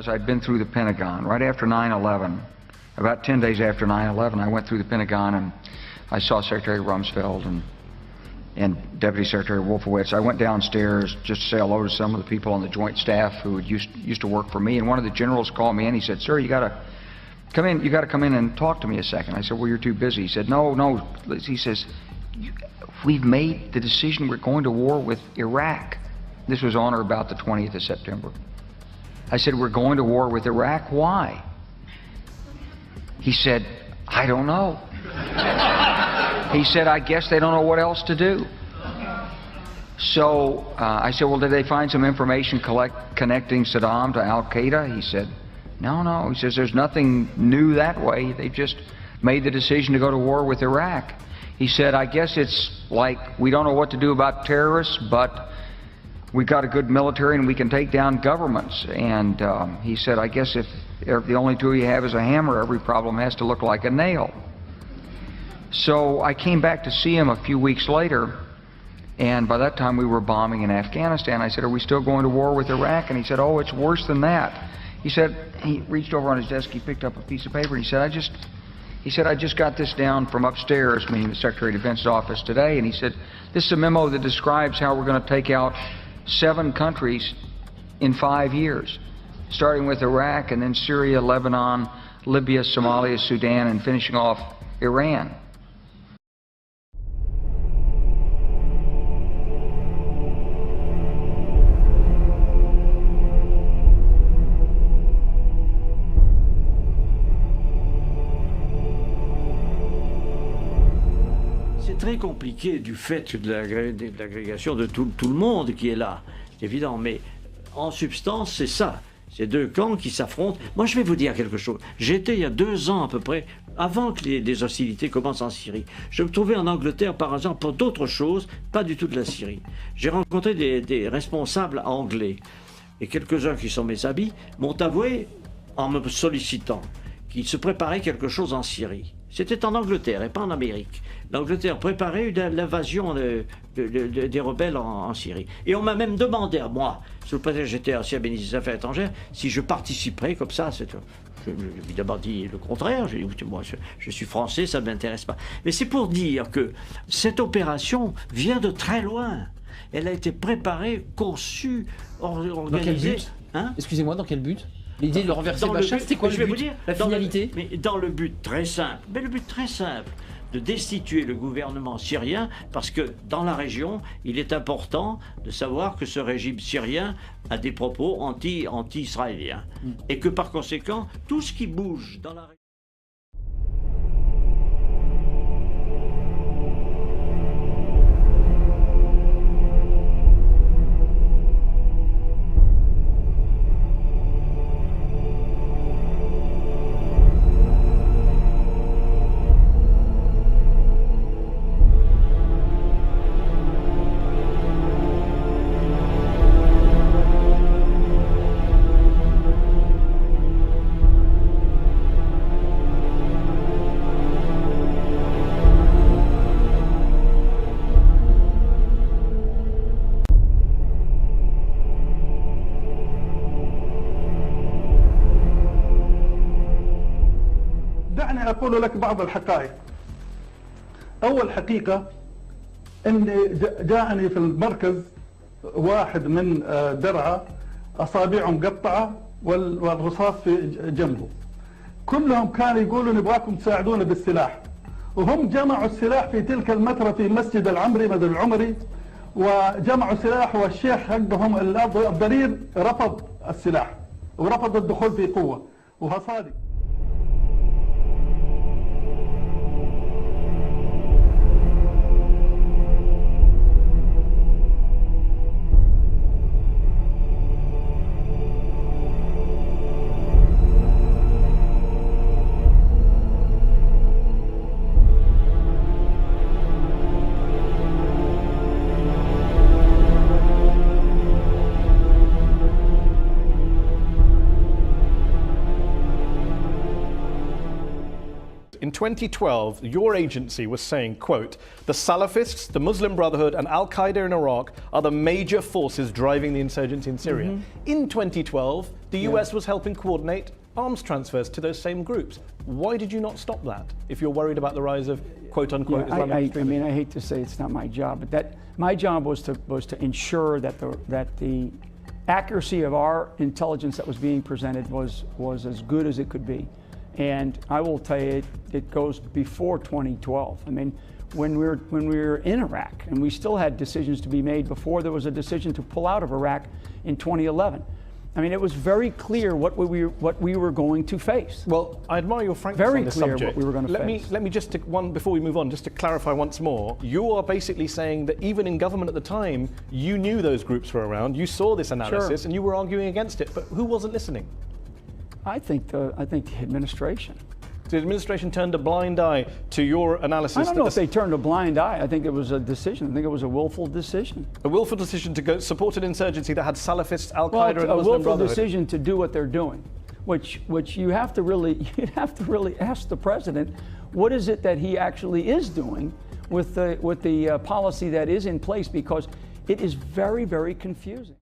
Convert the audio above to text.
because I'd been through the Pentagon right after 9/11. About 10 days after 9/11, I went through the Pentagon and I saw Secretary Rumsfeld and Deputy Secretary Wolfowitz. I went downstairs just to say hello to some of the people on the joint staff who had used to work for me, and one of the generals called me in. He said, "Sir, you got to come in. You got to come in and talk to me a second." I said, "Well, you're too busy." He said, "No." He says, "We've made the decision. We're going to war with Iraq." This was on or about the 20th of September. I said, "We're going to war with Iraq. Why?" He said, "I don't know." He said, "I guess they don't know what else to do." So I said, "Well, did they find some information connecting Saddam to Al-Qaeda?" He said, No. He says, "There's nothing new that way. They just made the decision to go to war with Iraq." He said, "I guess it's like we don't know what to do about terrorists, but we've got a good military and we can take down governments." And he said, "I guess if the only tool you have is a hammer, every problem has to look like a nail." So I came back to see him a few weeks later, and by that time we were bombing in Afghanistan. I said, "Are we still going to war with Iraq?" And he said, "Oh, it's worse than that." He said, he reached over on his desk, he picked up a piece of paper, and he said, I just got this down from upstairs," meaning the Secretary of Defense's office today, and he said, "This is a memo that describes how we're going to take out 7 countries in 5 years, starting with Iraq and then Syria, Lebanon, Libya, Somalia, Sudan, and finishing off Iran." Très compliqué du fait de l'agrégation de tout le monde qui est là, c'est évident, mais en substance c'est ça, c'est 2 camps qui s'affrontent. Moi je vais vous dire quelque chose, j'étais il y a 2 ans à peu près, avant que les hostilités commencent en Syrie, je me trouvais en Angleterre par exemple pour d'autres choses, pas du tout de la Syrie. J'ai rencontré des responsables anglais, et quelques-uns qui sont mes amis m'ont avoué, en me sollicitant, qu'il se préparait quelque chose en Syrie. C'était en Angleterre et pas en Amérique. L'Angleterre préparait l'invasion des rebelles en Syrie. Et on m'a même demandé à moi, sous le prétexte que j'étais ancien ministre des Affaires étrangères, si je participerais comme ça. J'ai évidemment dit le contraire. J'ai dit, écoutez, moi je suis français, ça ne m'intéresse pas. Mais c'est pour dire que cette opération vient de très loin. Elle a été préparée, conçue, organisée. Dans quel but Excusez-moi, dans quel but? L'idée de renverser Bachar, c'était quoi le but? La finalité? Mais dans le but très simple, de destituer le gouvernement syrien, parce que dans la région, il est important de savoir que ce régime syrien a des propos anti-israéliens. Et que par conséquent, tout ce qui bouge dans la région... أقول لك بعض الحقائق. أول حقيقة أن جاءني في المركز واحد من درعا أصابعه مقطعة والرصاص في جنبه. كلهم كانوا يقولوا نبغاكم تساعدونا بالسلاح، وهم جمعوا السلاح في تلك المترة في مسجد العمري مسجد العمري، وجمعوا سلاح، والشيخ حقهم الضرير رفض السلاح ورفض الدخول في قوة، وهو صادق. In 2012, your agency was saying, quote, "The Salafists, the Muslim Brotherhood and Al-Qaeda in Iraq are the major forces driving the insurgency in Syria." In 2012, the US was helping coordinate arms transfers to those same groups. Why did you not stop that if you're worried about the rise of quote-unquote Islamic extremism? I mean, I hate to say it's not my job, but my job was to ensure that the accuracy of our intelligence that was being presented was as good as it could be. And I will tell you, it goes before 2012. I mean, when we were in Iraq, and we still had decisions to be made before there was a decision to pull out of Iraq in 2011. I mean, it was very clear what we were going to face. Well, I admire your frankness on this subject. Very clear what we were going to face. Let me just before we move on, just to clarify once more. You are basically saying that even in government at the time, you knew those groups were around. You saw this analysis, Sure. and you were arguing against it. But who wasn't listening? I think the administration. The administration turned a blind eye to your analysis. I don't know if they turned a blind eye. I think it was a decision. I think it was a willful decision. A willful decision to go support an insurgency that had Salafists, Al Qaeda, and a Muslim willful Brotherhood. decision to do what they're doing, which you'd have to really ask the president, what is it that he actually is doing with the policy that is in place, because it is very, very confusing.